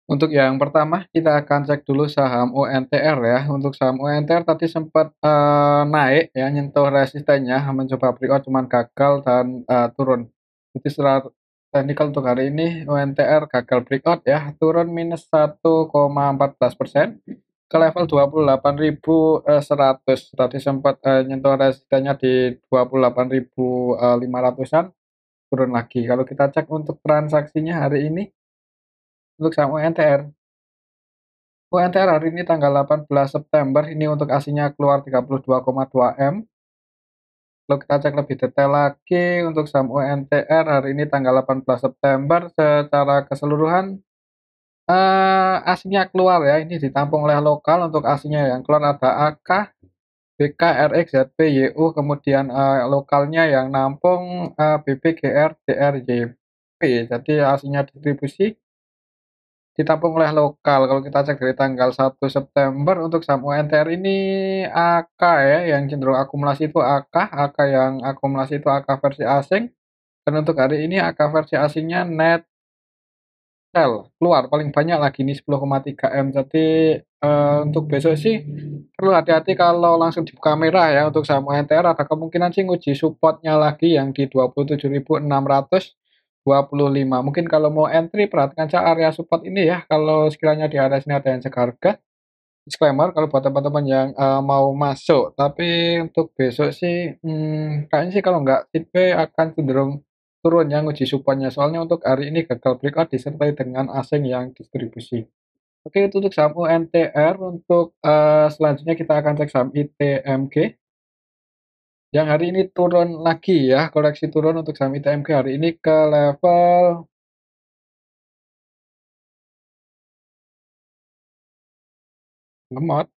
Untuk yang pertama, kita akan cek dulu saham UNTR ya. Untuk saham UNTR tadi sempat, naik ya, nyentuh resistennya, mencoba breakout cuman gagal dan, turun. Itu secara teknikal untuk hari ini UNTR gagal breakout ya, turun minus 1,14% ke level 28.100. Tadi sempat, nyentuh resistennya di 28.500-an, turun lagi. Kalau kita cek untuk transaksinya hari ini, untuk saham UNTR. UNTR hari ini tanggal 18 September, ini untuk aslinya keluar 32,2 M. Kalau kita cek lebih detail lagi untuk saham UNTR hari ini tanggal 18 September secara keseluruhan aslinya keluar ya, ini ditampung oleh lokal. Untuk aslinya yang keluar ada AK, BK, RX, ZP, YU, kemudian lokalnya yang nampung BPGR, DRJP. Jadi aslinya distribusi ditampung oleh lokal. Kalau kita cek dari tanggal 1 September untuk saham UNTR ini AK ya, yang cenderung akumulasi itu AK yang akumulasi itu AK versi asing. Dan untuk hari ini AK versi asingnya net sell, keluar paling banyak lagi ini 10,3 M. Jadi untuk besok sih perlu hati-hati kalau langsung dibuka merah ya. Untuk saham UNTR ada kemungkinan sih nguji supportnya lagi yang di 27.625. Mungkin kalau mau entry perhatikan saja area support ini ya. Kalau sekiranya di area sini ada yang cek harga, disclaimer kalau buat teman-teman yang mau masuk. Tapi untuk besok sih kayaknya sih kalau nggak sideways akan cenderung turun ya nguji supportnya. Soalnya untuk hari ini gagal breakout disertai dengan asing yang distribusi. Oke, itu untuk saham UNTR. Untuk selanjutnya kita akan cek saham ITMG yang hari ini turun lagi ya, koreksi turun untuk saham ITMG hari ini ke level lemot.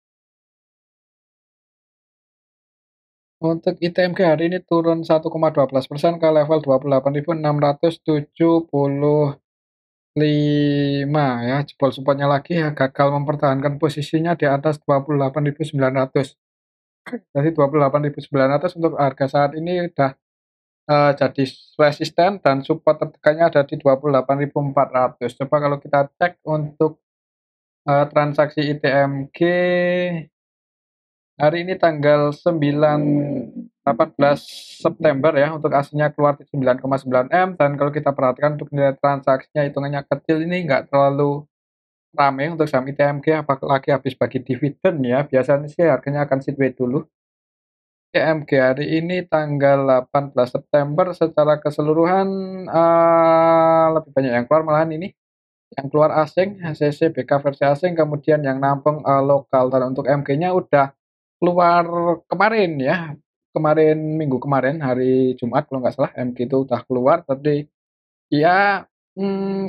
Untuk ITMG hari ini turun 1,12% ke level 28.675 ya, jebol supportnya lagi ya, gagal mempertahankan posisinya di atas 28.900. Jadi 28.900 untuk harga saat ini udah jadi resisten dan support tertekannya ada di 28.400. Coba kalau kita cek untuk transaksi ITMG hari ini tanggal 18 September ya, untuk aslinya keluar 9,9 M. Dan kalau kita perhatikan untuk nilai transaksinya hitungannya kecil, ini nggak terlalu rame untuk saham ITMG apalagi habis bagi dividen ya. Biasanya sih harganya akan sideways dulu. ITMG hari ini tanggal 18 September secara keseluruhan lebih banyak yang keluar malahan ini. Yang keluar asing, HCC, BK versi asing, kemudian yang nampung lokal. Dan untuk MG-nya udah keluar kemarin ya, kemarin minggu kemarin hari Jumat kalau nggak salah MG itu udah keluar. Tapi ya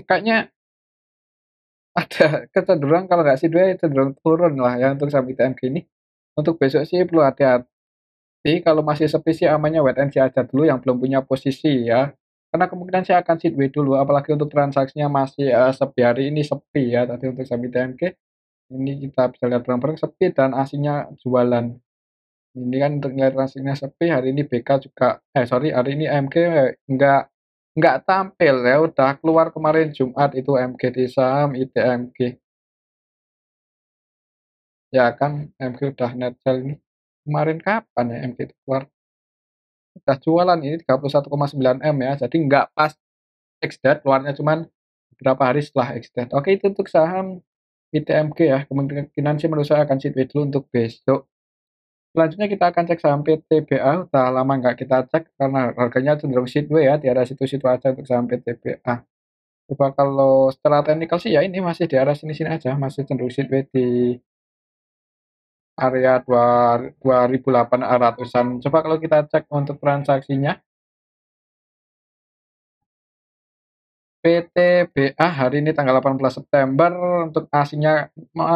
kayaknya ada kecenderungan kalau nggak sideways cenderung turun lah ya untuk saham ITMG ini. Untuk besok sih perlu hati-hati, kalau masih sepi sih amannya wait and see aja dulu yang belum punya posisi ya. Karena kemungkinan saya akan sideways dulu, apalagi untuk transaksinya masih sepi hari ini sepi ya. Tadi untuk saham ITMG ini kita bisa lihat bareng-bareng sepi dan aslinya jualan. Ini kan untuk nilai transaksinya sepi, hari ini BK juga sorry, hari ini MG nggak nggak tampil ya, udah keluar kemarin Jumat itu MG di saham ITMG. Ya kan MG udah net sell ini. Kemarin kapan ya MG itu keluar? Udah jualan ini 31,9 M ya, jadi nggak pas ex-date, keluarnya cuman beberapa hari setelah ex-date. Oke, itu untuk saham ITMG ya, kemungkinan sih menurut saya akan sideways dulu untuk besok. Selanjutnya kita akan cek saham PTBA, udah lama nggak kita cek karena harganya cenderung sideways ya, di area situ-situ aja untuk saham PTBA. Coba kalau secara teknikal sih ya ini masih di area sini-sini aja, masih cenderung sideways di area 2.800-an. Coba kalau kita cek untuk transaksinya, PTBA hari ini tanggal 18 September untuk aslinya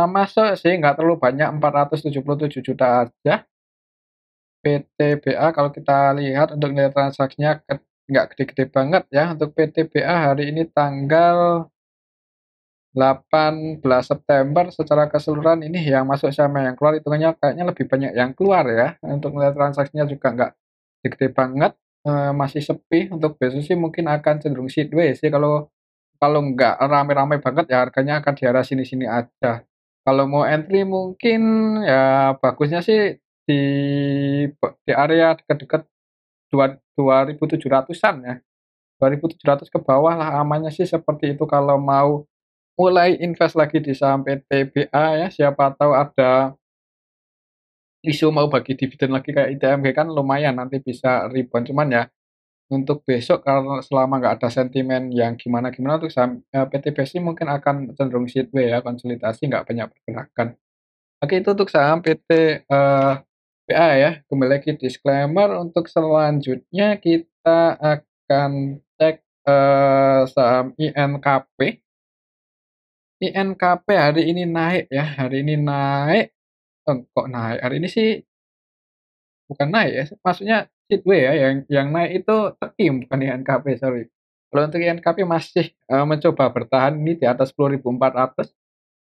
masuk sih nggak terlalu banyak, 477 juta aja. PTBA kalau kita lihat untuk nilai transaksinya nggak gede-gede banget ya. Untuk PTBA hari ini tanggal 18 September secara keseluruhan ini yang masuk sama yang keluar hitungannya kayaknya lebih banyak yang keluar ya. Untuk nilai transaksinya juga nggak gede banget, masih sepi. Untuk besok sih mungkin akan cenderung sideways sih kalau kalau nggak rame-rame banget ya harganya akan di arah sini-sini aja. Kalau mau entry mungkin ya bagusnya sih di di area dekat-dekat 2.700-an ya, 2.700 ke bawah lah amannya sih seperti itu kalau mau mulai invest lagi di saham PTBA ya, siapa tahu ada isu mau bagi dividen lagi kayak ITMG kan lumayan nanti bisa rebound, cuman ya untuk besok kalau selama nggak ada sentimen yang gimana-gimana untuk saham, PT BSI mungkin akan cenderung sideways ya, konsolidasi nggak banyak pergerakan. Oke itu untuk saham PT, BA ya. Kembali lagi disclaimer untuk selanjutnya kita akan cek, saham INKP. INKP hari ini naik ya, hari ini naik, kok naik, hari ini sih bukan naik ya, maksudnya Speedway ya, yang naik itu Tekim bukan INKP, sorry. Kalau untuk INKP masih, mencoba bertahan ini di atas 10.400.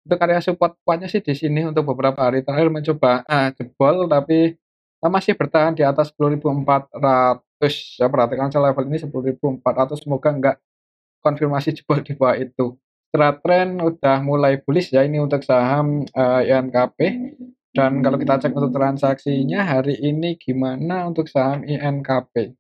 Untuk area support kuatnya sih di sini untuk beberapa hari terakhir mencoba, jebol tapi, masih bertahan di atas 10.400 ya, perhatikan aja level ini 10.400 semoga nggak konfirmasi jebol di bawah itu. Secara tren udah mulai bullish ya ini untuk saham, INKP. Dan kalau kita cek untuk transaksinya hari ini gimana untuk saham INKP.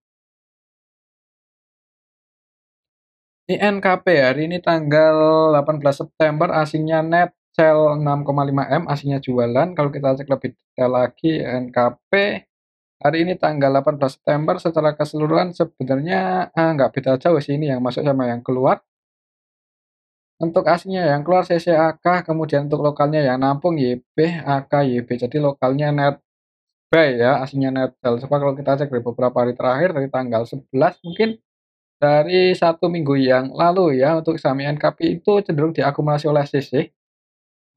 INKP hari ini tanggal 18 September asingnya net sell 6,5 M, asingnya jualan. Kalau kita cek lebih detail lagi INKP hari ini tanggal 18 September secara keseluruhan sebenarnya nggak beda jauh sih ini yang masuk sama yang keluar. Untuk aslinya yang keluar CCAK, kemudian untuk lokalnya yang nampung YB, AK, YB. Jadi lokalnya net buy ya, aslinya net sell. Coba kalau kita cek dari beberapa hari terakhir, dari tanggal 11 mungkin dari 1 minggu yang lalu ya, untuk saham INKP itu cenderung diakumulasi oleh CC.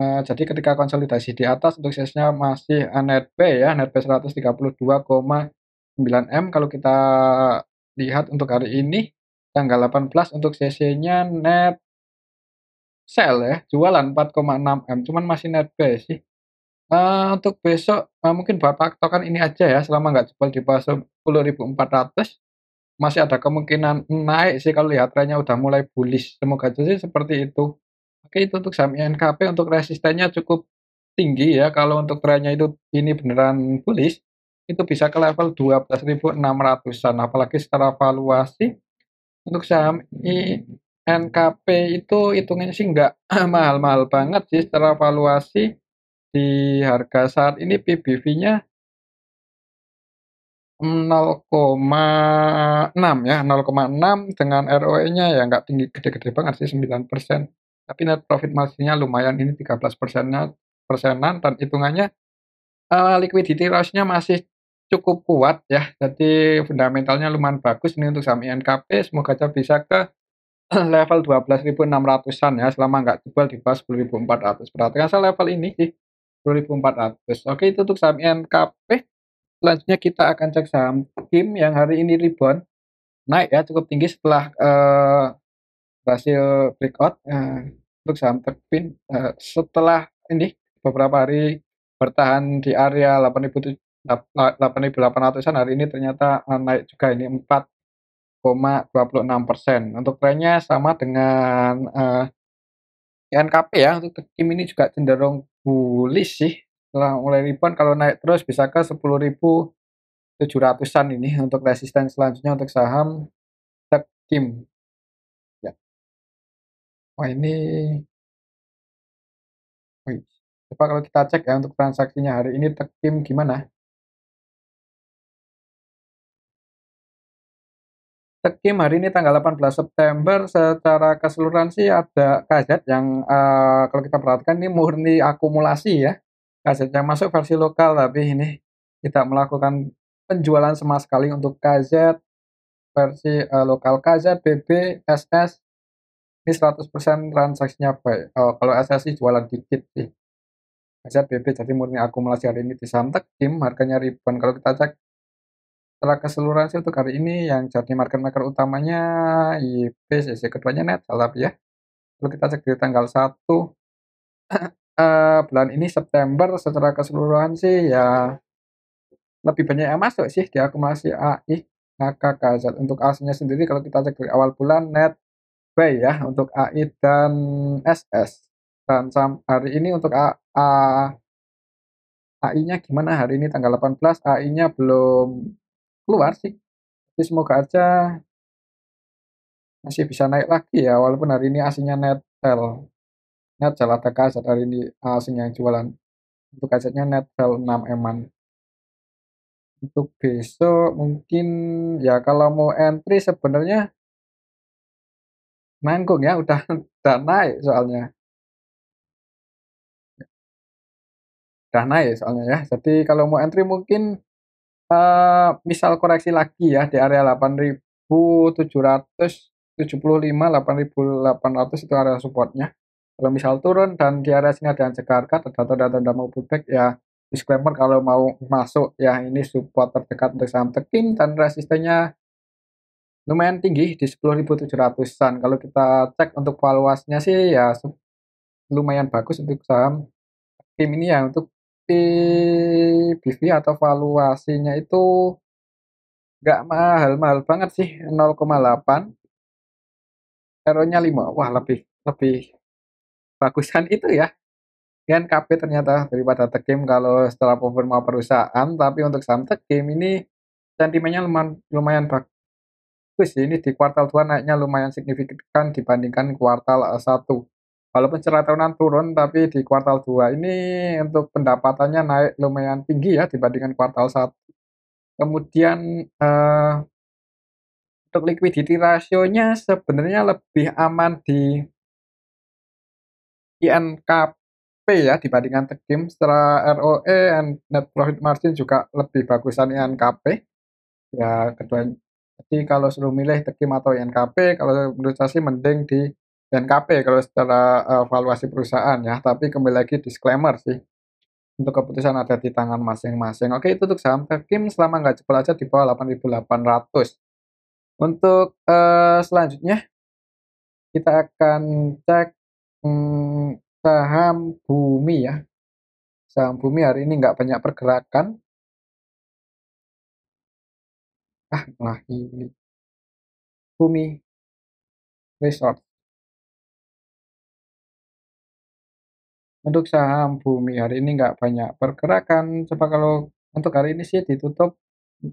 Jadi ketika konsolidasi di atas untuk CC-nya masih net buy ya, net buy 132,9 M. Kalau kita lihat untuk hari ini, tanggal 18 untuk CC-nya net sell ya, jualan 4,6 M, cuman masih net buy sih. Untuk besok, mungkin buat patokan ini aja ya, selama nggak jebol di bawah 10.400, masih ada kemungkinan naik sih kalau lihat trennya udah mulai bullish, semoga aja sih seperti itu. Oke itu untuk saham INKP untuk resistennya cukup tinggi ya, kalau untuk trennya itu ini beneran bullish, itu bisa ke level 12.600-an, apalagi secara valuasi untuk saham INKP itu hitungannya sih nggak mahal-mahal banget sih secara valuasi, di harga saat ini PBV-nya 0,6 ya, 0,6 dengan ROE-nya ya nggak tinggi gede-gede banget sih 9%. Tapi net profit margin-nya lumayan ini 13%-an dan hitungannya, liquidity ratio-nya masih cukup kuat ya. Jadi fundamentalnya lumayan bagus ini untuk saham INKP, semoga aja bisa ke level 12.600-an ya, selama nggak jebol di bawah 10.400. Perhatikan saya level ini sih, 10.400. Oke, itu untuk saham INKP. Selanjutnya kita akan cek saham KIM yang hari ini rebound, naik ya cukup tinggi setelah, berhasil breakout, untuk saham Tekvin, setelah ini beberapa hari bertahan di area 8.800-an, hari ini ternyata, naik juga ini 4,26%. Untuk trennya sama dengan, INKP ya, untuk Kim ini juga cenderung bullish sih, setelah mulai rebound kalau naik terus bisa ke 10.700-an ini untuk resisten selanjutnya untuk saham Tekim, ya. Wah ini wih, coba kalau kita cek ya untuk transaksinya hari ini Tekim gimana? Tekim hari ini tanggal 18 September secara keseluruhan sih ada KZ yang, kalau kita perhatikan ini murni akumulasi ya. KZ yang masuk versi lokal tapi ini tidak melakukan penjualan sama sekali untuk KZ versi, lokal KZ, BB, SS ini 100% transaksinya buy, kalau SSI jualan dikit sih. KZ, BB jadi murni akumulasi hari ini di saham Tekim harganya rebound. Kalau kita cek secara keseluruhan sih untuk hari ini yang jadi market maker utamanya YB, sisi keduanya Netsalab ya. Kalau kita cek di tanggal 1 bulan ini September secara keseluruhan sih ya lebih banyak yang masuk sih di akumulasi AI, HKKZ. Untuk aslinya sendiri kalau kita cek dari awal bulan net buy ya untuk AI dan SS. Dan hari ini untuk AI-nya gimana hari ini tanggal 18, AI-nya belum keluar sih. Jadi semoga aja masih bisa naik lagi ya walaupun hari ini aslinya Nettel. Netzel ada kaset hari ini asing yang jualan. Untuk kasetnya Netzel 6 eman. Untuk besok mungkin ya kalau mau entry sebenarnya nanggung ya udah naik soalnya. Udah naik soalnya ya. Jadi kalau mau entry mungkin misal koreksi lagi ya di area 8.775, 8.800 itu area supportnya. Kalau misal turun dan di area sini ada yang cekarkan, ada tanda-tanda mau pullback ya disclaimer kalau mau masuk ya ini support terdekat untuk saham Tekim dan resistennya lumayan tinggi di 10.700-an. Kalau kita cek untuk valuasinya sih ya lumayan bagus untuk saham Tekim ini ya untuk PBV atau valuasinya itu nggak mahal-mahal banget sih, 0,8, ROE-nya 5. Wah, lebih lebih bagusan itu ya, INKP ternyata daripada Tekim kalau setelah performa perusahaan, tapi untuk saham Tekim ini sentimennya lumayan lumayan bagus sih, ini di kuartal 2 naiknya lumayan signifikan dibandingkan kuartal 1. Walaupun secara tahunan turun, tapi di kuartal 2 ini untuk pendapatannya naik lumayan tinggi ya dibandingkan kuartal 1. Kemudian, untuk liquidity ratio-nya sebenarnya lebih aman di INKP ya dibandingkan Tekim. Secara ROE and net profit margin juga lebih bagusan INKP. Ya kedua, jadi kalau suruh milih Tekim atau INKP, kalau menurut saya sih mending di INKP kalau secara valuasi perusahaan ya. Tapi kembali lagi disclaimer sih. Untuk keputusan ada di tangan masing-masing. Oke, itu untuk saham Tekim selama nggak jebol aja di bawah 8.800. Untuk selanjutnya kita akan cek saham Bumi ya. Saham Bumi hari ini nggak banyak pergerakan. Nah ini Bumi Resort. Untuk saham Bumi hari ini nggak banyak pergerakan. Coba kalau untuk hari ini sih ditutup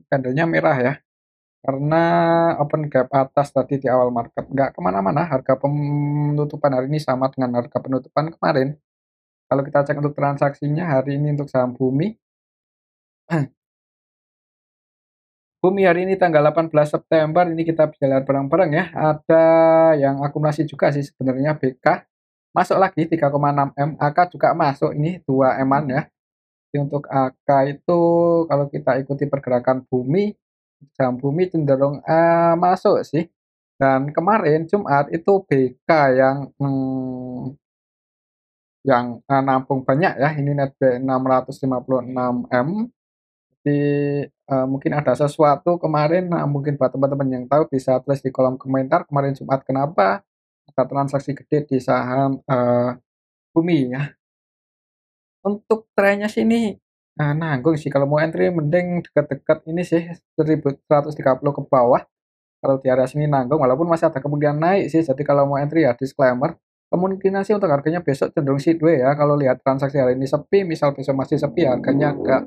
candlenya merah ya. Karena open gap atas tadi di awal market nggak kemana-mana. Harga penutupan hari ini sama dengan harga penutupan kemarin. Kalau kita cek untuk transaksinya hari ini untuk saham Bumi, Bumi hari ini tanggal 18 September ini kita bisa lihat bareng-bareng ya. Ada yang akumulasi juga sih sebenarnya BK. Masuk lagi 3,6 M. AK juga masuk ini 2 eman ya. Jadi untuk AK itu kalau kita ikuti pergerakan Bumi, saham Bumi cenderung masuk sih. Dan kemarin Jumat itu BK yang nampung banyak ya. Ini net 656 M. Jadi, mungkin ada sesuatu kemarin, mungkin buat teman-teman yang tahu bisa tulis di kolom komentar kemarin Jumat kenapa ada transaksi gede di saham, Bumi ya. Untuk trennya sih ini, nanggung sih kalau mau entry mending dekat-dekat ini sih 1.130 ke bawah, kalau di area sini nanggung walaupun masih ada kemungkinan naik sih, jadi kalau mau entry ya disclaimer, kemungkinan sih untuk harganya besok cenderung sideways ya kalau lihat transaksi hari ini sepi, misal besok masih sepi harganya nggak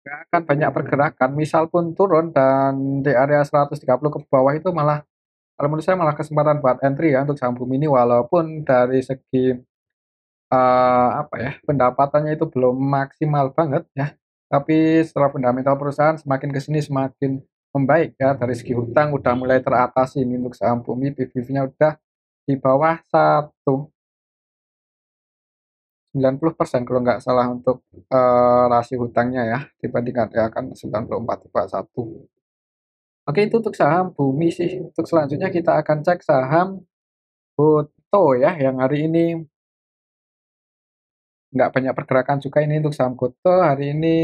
akan banyak pergerakan, misal pun turun dan di area 130 ke bawah itu malah kalau menurut saya malah kesempatan buat entry ya untuk saham Bumi ini walaupun dari segi, apa ya, pendapatannya itu belum maksimal banget ya, tapi secara fundamental perusahaan semakin ke sini semakin membaik ya, dari segi hutang udah mulai teratasi ini untuk saham Bumi, PBV-nya udah di bawah 90% kalau nggak salah untuk, rasio hutangnya ya, dibandingkan ya kan 94,1. Oke, itu untuk saham Bumi sih. Untuk selanjutnya kita akan cek saham Goto ya, yang hari ini nggak banyak pergerakan juga ini untuk saham Goto. Hari ini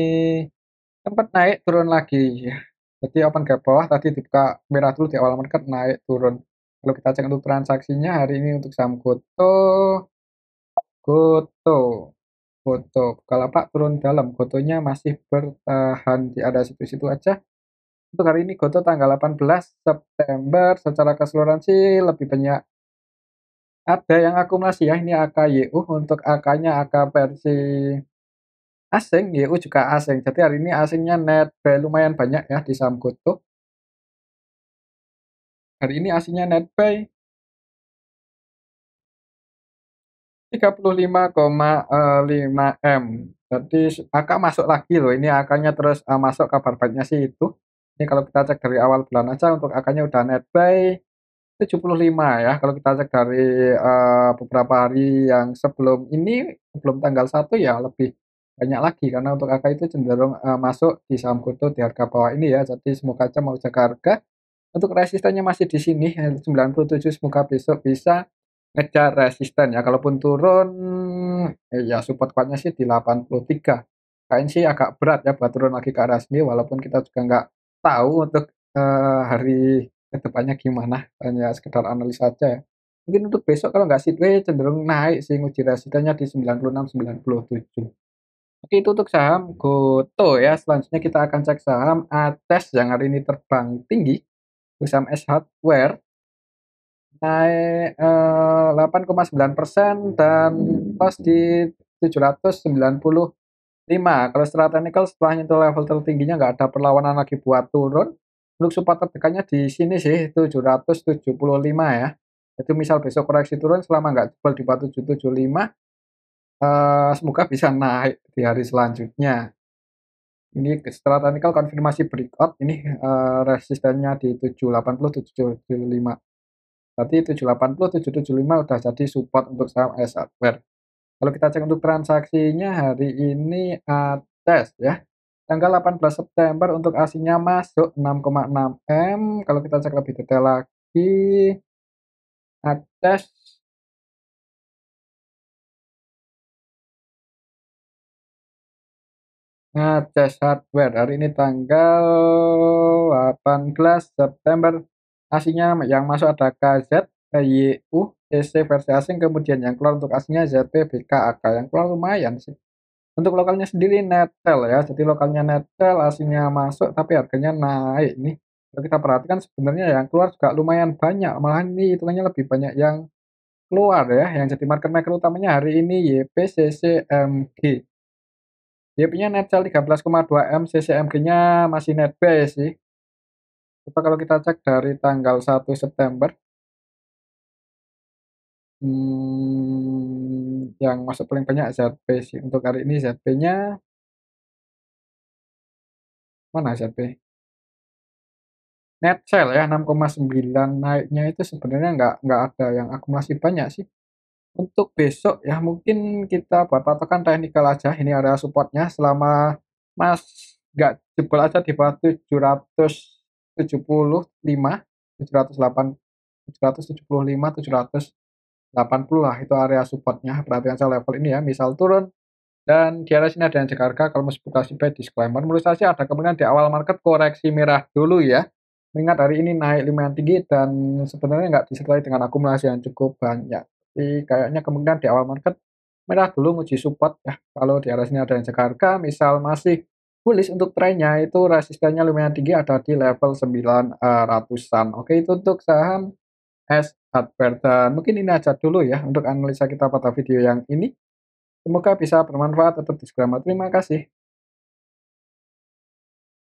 sempat naik, turun lagi ya. Jadi open gap bawah tadi dibuka merah dulu di awal market, naik, turun. Kalau kita cek untuk transaksinya hari ini untuk saham Goto, Goto, Goto, Bukalapak turun dalam, Gotonya masih bertahan di ada situ-situ aja. Untuk hari ini Goto tanggal 18 September secara keseluruhan sih lebih banyak Ada yang akumulasi ya, ini AKYU, untuk AK-nya AK versi asing, YU juga asing. Jadi hari ini asingnya netbuy lumayan banyak ya di saham Gotoh. Hari ini asingnya netbuy 35,5 M. Jadi AK masuk lagi loh, ini AK-nya terus masuk, kabar baiknya sih itu. Ini kalau kita cek dari awal bulan aja untuk AK-nya udah netbuy 75 ya. Kalau kita cek dari beberapa hari yang sebelum ini, sebelum tanggal 1 ya lebih banyak lagi karena untuk AK itu cenderung masuk di saham Gotoh di harga bawah ini ya. Jadi semoga aja mau jaga harga. Untuk resistennya masih di sini 97, semoga besok bisa ngejar resisten ya. Kalaupun turun ya support kuatnya sih di 83. Kayaknya sih agak berat ya buat turun lagi ke arah sini walaupun kita juga nggak tahu untuk hari kedepannya gimana, hanya sekedar analisa aja ya. Mungkin untuk besok kalau nggak sideways cenderung naik sih, nguji resistennya di 96, 97. Oke, itu untuk saham GoTo ya. Selanjutnya kita akan cek saham ATES yang hari ini terbang tinggi. Saham S Hardware naik 8,9% dan close di 795. Kalau secara teknikal setelah nyentuh level tertingginya nggak ada perlawanan lagi buat turun. Untuk support terdekatnya di sini sih 775 ya. Jadi misal besok koreksi turun selama nggak jebol di bawah 775, semoga bisa naik di hari selanjutnya. Ini setelah teknikal konfirmasi breakout ini resistennya di 780, 775. Berarti 780, 775 udah jadi support untuk saham AS Hardware. Kalau kita cek untuk transaksinya hari ini ATES ya. Tanggal 18 September untuk aslinya masuk 6,6 M. Kalau kita cek lebih detail lagi, ATES ATES Hardware hari ini tanggal 18 September. Aslinya yang masuk ada KZ, YU, CC versi asing, kemudian yang keluar untuk aslinya ZP, BKAK. Yang keluar lumayan sih. Untuk lokalnya sendiri Netel ya, jadi lokalnya Netel aslinya masuk tapi harganya naik nih. Kalau kita perhatikan sebenarnya yang keluar juga lumayan banyak, malahan ini hitungannya lebih banyak yang keluar ya. Yang jadi market maker utamanya hari ini YPCCMG. YP-nya Netel 13,2 M, CCMG-nya masih netbuy sih. Coba kalau kita cek dari tanggal 1 September, yang masuk paling banyak ZP sih. Untuk hari ini ZP-nya mana ZP? Net sale ya 6,9, naiknya itu sebenarnya nggak ada yang akumulasi banyak sih. Untuk besok ya mungkin kita buat patokan teknikal aja, ini area supportnya selama Mas nggak jebol aja di bawah 775, 708, 775, 780 lah itu area supportnya. Perhatikan saya level ini ya, misal turun dan di area sini ada yang jaga harga, kalau mau spekulasi buy disclaimer. Menurut saya sih ada kemungkinan di awal market koreksi merah dulu ya. Mengingat hari ini naik lumayan tinggi dan sebenarnya nggak disertai dengan akumulasi yang cukup banyak. Jadi kayaknya kemungkinan di awal market merah dulu nguji support ya. Kalau di area sini ada yang jaga harga, misal masih bullish untuk trennya itu resistennya lumayan tinggi ada di level 900-an. Oke, itu untuk saham S Hardware dan mungkin ini aja dulu ya untuk analisa kita pada video yang ini. Semoga bisa bermanfaat. Tetap disclaimer. Terima kasih.